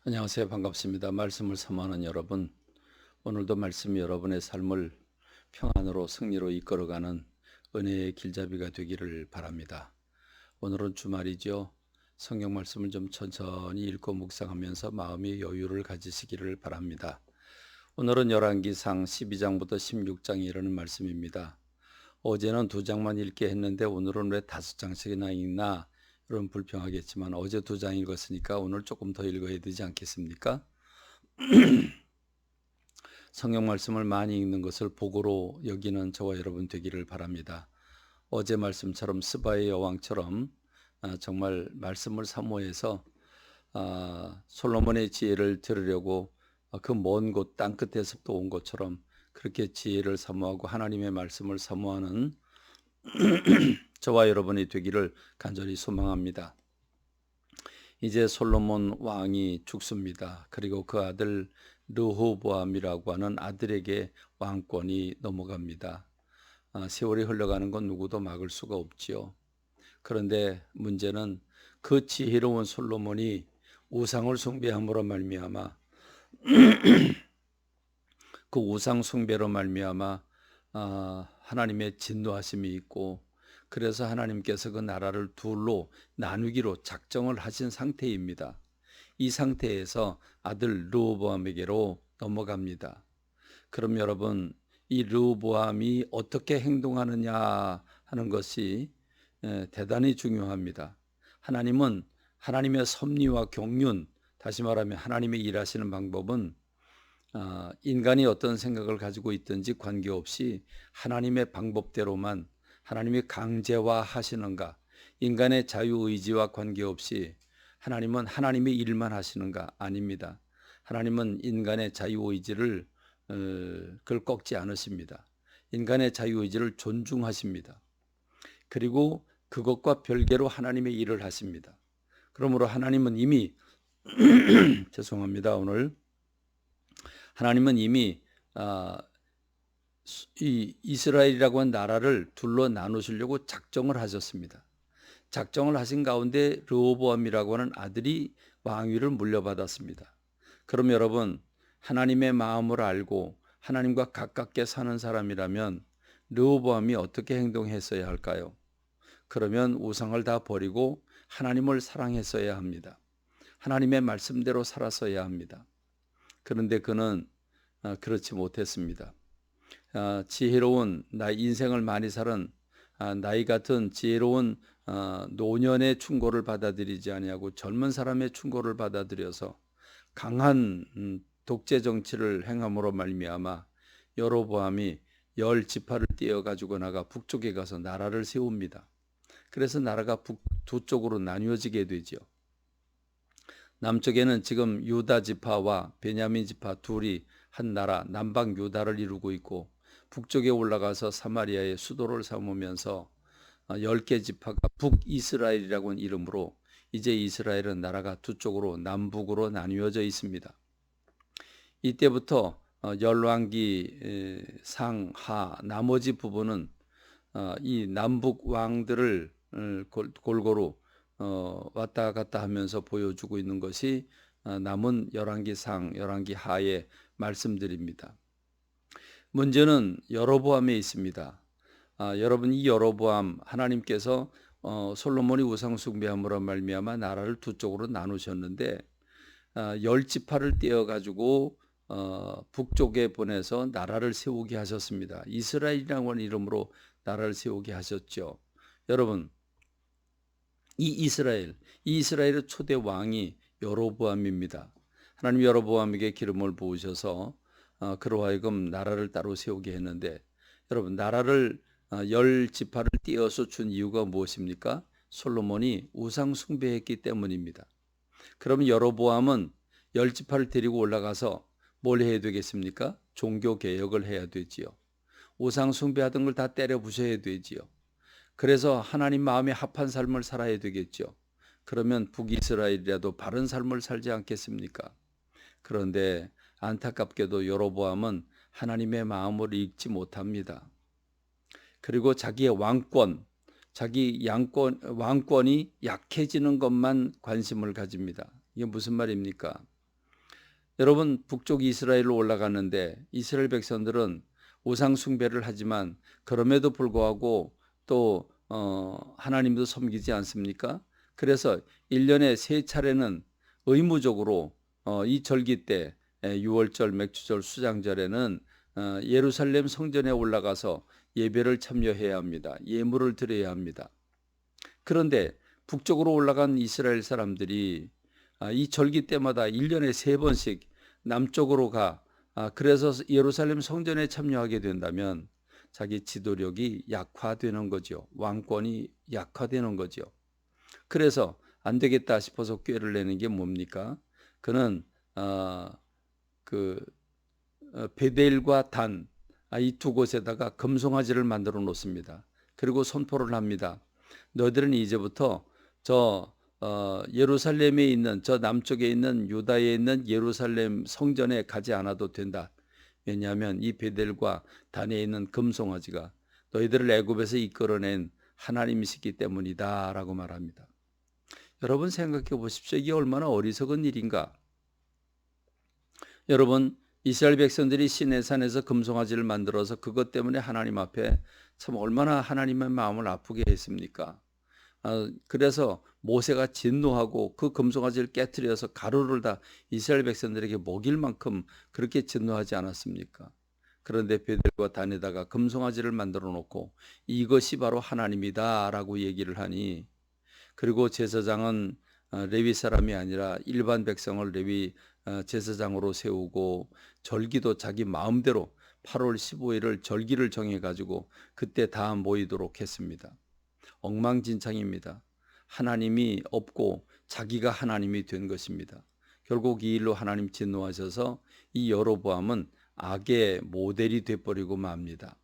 안녕하세요. 반갑습니다. 말씀을 사모하는 여러분, 오늘도 말씀이 여러분의 삶을 평안으로 승리로 이끌어가는 은혜의 길잡이가 되기를 바랍니다. 오늘은 주말이죠. 성경 말씀을 좀 천천히 읽고 묵상하면서 마음의 여유를 가지시기를 바랍니다. 오늘은 열왕기상 12장부터 16장에 이르는 말씀입니다. 어제는 2장만 읽게 했는데 오늘은 왜 5장씩이나 읽나? 여러분 불평하겠지만 어제 2장 읽었으니까 오늘 조금 더 읽어야 되지 않겠습니까? 성경 말씀을 많이 읽는 것을 복으로 여기는 저와 여러분 되기를 바랍니다. 어제 말씀처럼 스바의 여왕처럼 정말 말씀을 사모해서 솔로몬의 지혜를 들으려고 그 먼 곳 땅끝에서부터 온 것처럼 그렇게 지혜를 사모하고 하나님의 말씀을 사모하는 저와 여러분이 되기를 간절히 소망합니다. 이제 솔로몬 왕이 죽습니다. 그리고 그 아들 르호보암이라고 하는 아들에게 왕권이 넘어갑니다. 세월이 흘러가는 건 누구도 막을 수가 없지요. 그런데 문제는 그 지혜로운 솔로몬이 우상을 숭배함으로 말미암아 그 우상 숭배로 말미암아 하나님의 진노하심이 있고, 그래서 하나님께서 그 나라를 둘로 나누기로 작정을 하신 상태입니다. 이 상태에서 아들 르호보암에게로 넘어갑니다. 그럼 여러분, 이 르호보암이 어떻게 행동하느냐 하는 것이 대단히 중요합니다. 하나님은 하나님의 섭리와 경륜, 다시 말하면 하나님의 일하시는 방법은 인간이 어떤 생각을 가지고 있든지 관계없이 하나님의 방법대로만, 하나님이 강제화하시는가, 인간의 자유의지와 관계없이 하나님은 하나님의 일만 하시는가? 아닙니다. 하나님은 인간의 자유의지를 그걸 꺾지 않으십니다. 인간의 자유의지를 존중하십니다. 그리고 그것과 별개로 하나님의 일을 하십니다. 그러므로 하나님은 이미 죄송합니다. 오늘 하나님은 이미 이 이스라엘이라고 한 나라를 둘로 나누시려고 작정을 하셨습니다. 작정을 하신 가운데 르호보암이라고 하는 아들이 왕위를 물려받았습니다. 그럼 여러분, 하나님의 마음을 알고 하나님과 가깝게 사는 사람이라면 르호보암이 어떻게 행동했어야 할까요? 그러면 우상을 다 버리고 하나님을 사랑했어야 합니다. 하나님의 말씀대로 살았어야 합니다. 그런데 그는 그렇지 못했습니다. 지혜로운 인생을 많이 살은 나이 같은 지혜로운 노년의 충고를 받아들이지 아니하고 젊은 사람의 충고를 받아들여서 강한 독재 정치를 행함으로 말미암아 여로보암이 10지파를 떼어 가지고 나가 북쪽에 가서 나라를 세웁니다. 그래서 나라가 두 쪽으로 나뉘어지게 되죠. 남쪽에는 지금 유다 지파와 베냐민 지파 둘이 한 나라 남방 유다를 이루고 있고, 북쪽에 올라가서 사마리아의 수도를 삼으면서 10개 지파가 북이스라엘이라고 하는 이름으로 이제 이스라엘은 나라가 두 쪽으로 남북으로 나뉘어져 있습니다. 이때부터 열왕기 상하 나머지 부분은 이 남북 왕들을 골고루 왔다 갔다 하면서 보여주고 있는 것이 남은 열왕기상, 열왕기하의 말씀들입니다. 문제는 여로보암에 있습니다. 여러분, 이 여로보암, 하나님께서 솔로몬이 우상 숭배함으로 말미암아 나라를 두 쪽으로 나누셨는데 10지파를 떼어가지고 북쪽에 보내서 나라를 세우게 하셨습니다. 이스라엘이라고 하는 이름으로 나라를 세우게 하셨죠. 여러분, 이 이스라엘의 초대 왕이 여로보암입니다. 하나님 여로보암에게 기름을 부으셔서 그로 하여금 나라를 따로 세우게 했는데, 여러분, 나라를 10지파를 띄어서 준 이유가 무엇입니까? 솔로몬이 우상 숭배했기 때문입니다. 그러면 여로보암은 10지파를 데리고 올라가서 뭘 해야 되겠습니까? 종교 개혁을 해야 되지요. 우상 숭배하던 걸 다 때려 부셔야 되지요. 그래서 하나님 마음에 합한 삶을 살아야 되겠죠. 그러면 북이스라엘이라도 바른 삶을 살지 않겠습니까? 그런데 안타깝게도 여로보암은 하나님의 마음을 읽지 못합니다. 그리고 자기의 왕권이 약해지는 것만 관심을 가집니다. 이게 무슨 말입니까? 여러분 북쪽 이스라엘로 올라갔는데 이스라엘 백성들은 우상 숭배를 하지만 그럼에도 불구하고 또 하나님도 섬기지 않습니까? 그래서 1년에 세 차례는 의무적으로 이 절기 때 유월절, 맥주절, 수장절에는 예루살렘 성전에 올라가서 예배를 참여해야 합니다. 예물을 드려야 합니다. 그런데 북쪽으로 올라간 이스라엘 사람들이 이 절기 때마다 1년에 세 번씩 남쪽으로 가 그래서 예루살렘 성전에 참여하게 된다면 자기 지도력이 약화되는 거죠. 왕권이 약화되는 거죠. 그래서 안 되겠다 싶어서 꾀를 내는 게 뭡니까? 그는 베델과 단 이 두 곳에다가 금송아지를 만들어 놓습니다. 그리고 선포를 합니다. 너희들은 이제부터 저 예루살렘에 있는 저 남쪽에 있는 유다에 있는 예루살렘 성전에 가지 않아도 된다. 왜냐하면 이 베델과 단에 있는 금송아지가 너희들을 애굽에서 이끌어낸 하나님이시기 때문이다라고 말합니다. 여러분 생각해 보십시오. 이게 얼마나 어리석은 일인가? 여러분 이스라엘 백성들이 시내산에서 금송아지를 만들어서 그것 때문에 하나님 앞에 참 얼마나 하나님의 마음을 아프게 했습니까? 그래서 모세가 진노하고 그 금송아지를 깨뜨려서 가루를 다 이스라엘 백성들에게 먹일 만큼 그렇게 진노하지 않았습니까? 그런데 베델과 단에다가 금송아지를 만들어 놓고 이것이 바로 하나님이다라고 얘기를 하니, 그리고 제사장은 레위 사람이 아니라 일반 백성을 레위 제사장으로 세우고 절기도 자기 마음대로 8월 15일을 절기를 정해가지고 그때 다 모이도록 했습니다. 엉망진창입니다. 하나님이 없고 자기가 하나님이 된 것입니다. 결국 이 일로 하나님 진노하셔서 이 여로보암은 악의 모델이 돼버리고 맙니다.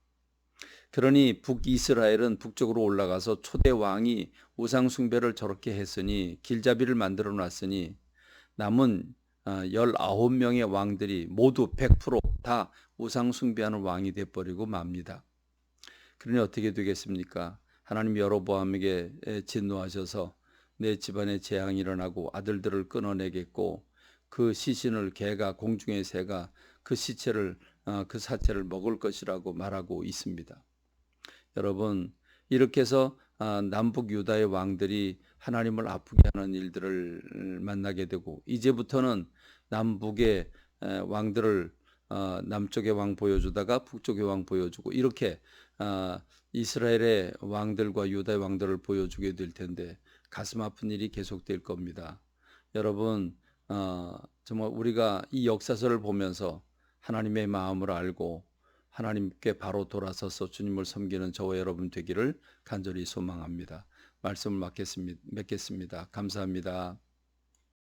그러니 북이스라엘은 북쪽으로 올라가서 초대 왕이 우상 숭배를 저렇게 했으니 길잡이를 만들어 놨으니 남은 19명의 왕들이 모두 100%다 우상 숭배하는 왕이 돼버리고 맙니다. 그러니 어떻게 되겠습니까? 하나님 여로보암에게 진노하셔서 내 집안에 재앙이 일어나고 아들들을 끊어내겠고 그 시신을 개가 공중의 새가 그 시체를 그 사체를 먹을 것이라고 말하고 있습니다. 여러분 이렇게 해서 남북 유다의 왕들이 하나님을 아프게 하는 일들을 만나게 되고 이제부터는 남북의 왕들을 남쪽의 왕 보여주다가 북쪽의 왕 보여주고 이렇게 이스라엘의 왕들과 유다의 왕들을 보여주게 될 텐데 가슴 아픈 일이 계속될 겁니다. 여러분 정말 우리가 이 역사서를 보면서 하나님의 마음을 알고 하나님께 바로 돌아서서 주님을 섬기는 저와 여러분 되기를 간절히 소망합니다. 말씀을 맺겠습니다. 감사합니다.